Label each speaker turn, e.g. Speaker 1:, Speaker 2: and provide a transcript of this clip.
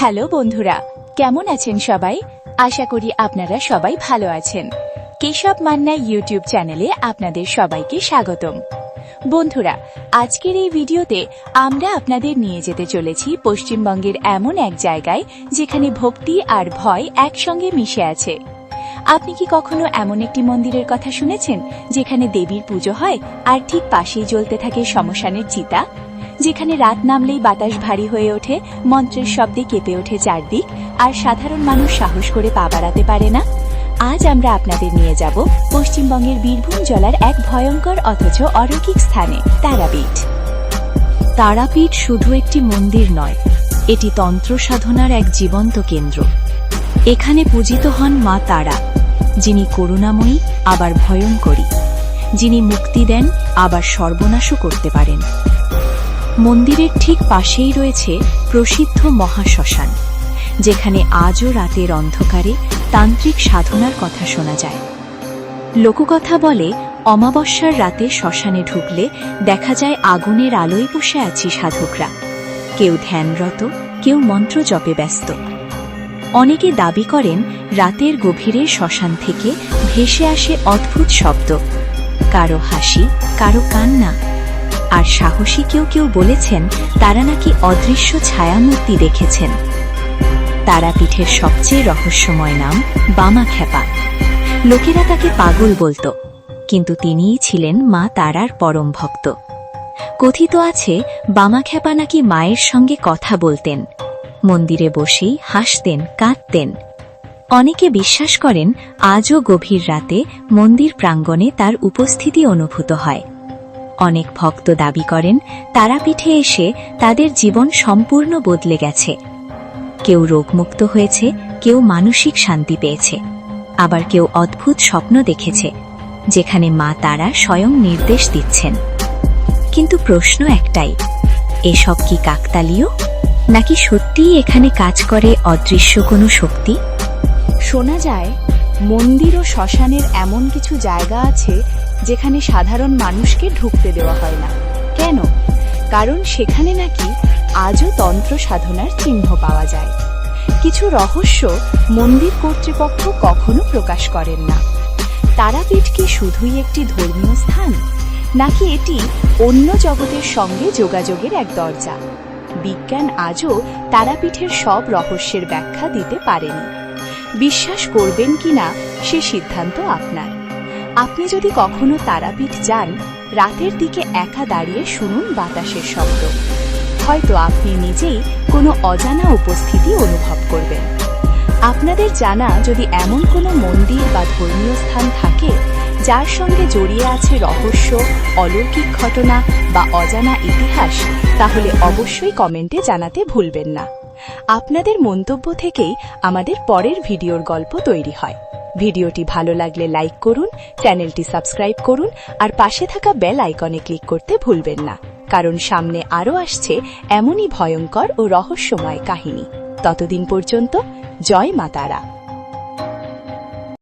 Speaker 1: Hello বন্ধুরা, কেমন আছেন সবাই? আশা করি আপনারা সবাই ভালো আছেন। কেশব মান্না ইউটিউব চ্যানেলে আপনাদের সবাইকে স্বাগতম। বন্ধুরা, আজকের এই ভিডিওতে আমরা আপনাদের নিয়ে যেতে চলেছি পশ্চিমবঙ্গের এমন এক জায়গায় যেখানে ভক্তি আর ভয় একসঙ্গে মিশে আছে। আপনি কি কখনো এমন একটি মন্দিরের কথা শুনেছেন যেখানে দেবীর পুজো হয় আর ঠিক পাশেই জ্বলতে থাকে শ্মশানের চিতা? যেখানে রাত নামলেই বাতাস ভারী হয়ে ওঠে, মন্ত্রের শব্দে কেঁপে ওঠে চারদিক, আর সাধারণ মানুষ সাহস করে পা বাড়াতে পারে না। আজ আমরা আপনাদের নিয়ে যাব পশ্চিমবঙ্গের বীরভূম জেলার এক ভয়ঙ্কর অথচ অলৌকিক স্থানে, তারাপীঠ। তারাপীঠ শুধু একটি মন্দির নয়, এটি তন্ত্র সাধনার এক জীবন্ত কেন্দ্র। এখানে পূজিত হন মা তারা, যিনি করুণাময়ী আবার ভয়ঙ্করী, যিনি মুক্তি দেন আবার সর্বনাশও করতে পারেন। মন্দিরের ঠিক পাশেই রয়েছে প্রসিদ্ধ মহাশ্মশান, যেখানে আজও রাতের অন্ধকারে তান্ত্রিক সাধনার কথা শোনা যায়। লোককথা বলে, অমাবস্যার রাতে শ্মশানে ঢুকলে দেখা যায় আগুনের আলোয় বসে আছে সাধকরা, কেউ ধ্যানরত, কেউ মন্ত্র জপে ব্যস্ত। অনেকে দাবি করেন রাতের গভীরে শ্মশান থেকে ভেসে আসে অদ্ভুত শব্দ, কারো হাসি, কারো কান্না, আর সাহসী কেউ কেউ বলেছেন তারা নাকি অদৃশ্য ছায়ামূর্তি দেখেছেন। তারাপীঠের সবচেয়ে রহস্যময় নাম বামাখ্যাপা। লোকেরা তাকে পাগল বলতো, কিন্তু তিনিই ছিলেন মা তারার পরম ভক্ত। কথিত আছে বামাখ্যাপা নাকি মায়ের সঙ্গে কথা বলতেন, মন্দিরে বসেই হাসতেন, কাঁদতেন। অনেকে বিশ্বাস করেন আজও গভীর রাতে মন্দির প্রাঙ্গণে তার উপস্থিতি অনুভূত হয়। অনেক ভক্ত দাবি করেন তারাপীঠে এসে তাদের জীবন সম্পূর্ণ বদলে গেছে। কেউ রোগমুক্ত হয়েছে, কেউ মানসিক শান্তি পেয়েছে, আবার কেউ অদ্ভুত স্বপ্ন দেখেছে যেখানে মা তারা স্বয়ং নির্দেশ দিচ্ছেন। কিন্তু প্রশ্ন একটাই, এসব কি কাকতালীয়, নাকি সত্যিই এখানে কাজ করে অদৃশ্য কোনো শক্তি?
Speaker 2: শোনা যায় মন্দির ও শ্মশানের এমন কিছু জায়গা আছে যেখানে সাধারণ মানুষকে ঢুকতে দেওয়া হয় না। কেন? কারণ সেখানে নাকি আজও তন্ত্র সাধনার চিহ্ন পাওয়া যায়। কিছু রহস্য মন্দির কর্তৃপক্ষ কখনো প্রকাশ করেন না। তারাপীঠ কি শুধুই একটি ধর্মীয় স্থান, নাকি এটি অন্য জগতের সঙ্গে যোগাযোগের এক দরজা? বিজ্ঞান আজও তারাপীঠের সব রহস্যের ব্যাখ্যা দিতে পারেনি। বিশ্বাস করবেন কিনা সে সিদ্ধান্ত আপনার। আপনি যদি কখনো তারাপীঠ যান, রাতের দিকে একা দাঁড়িয়ে শুনুন বাতাসের শব্দ, হয়তো আপনি নিজেই কোনো অজানা উপস্থিতি অনুভব করবেন। আপনাদের জানা যদি এমন কোনো মন্দির বা ধর্মীয় স্থান থাকে যার সঙ্গে জড়িয়ে আছে রহস্য, অলৌকিক ঘটনা বা অজানা ইতিহাস, তাহলে অবশ্যই কমেন্টে জানাতে ভুলবেন না। আপনাদের মন্তব্য থেকেই আমাদের পরের ভিডিওর গল্প তৈরি হয়। ভিডিওটি ভালো লাগলে লাইক করুন, চ্যানেলটি সাবস্ক্রাইব করুন, আর পাশে থাকা বেল আইকনে ক্লিক করতে ভুলবেন না, কারণ সামনে আরও আসছে এমনই ভয়ঙ্কর ও রহস্যময় কাহিনী। ততদিন পর্যন্ত জয় মা তারা।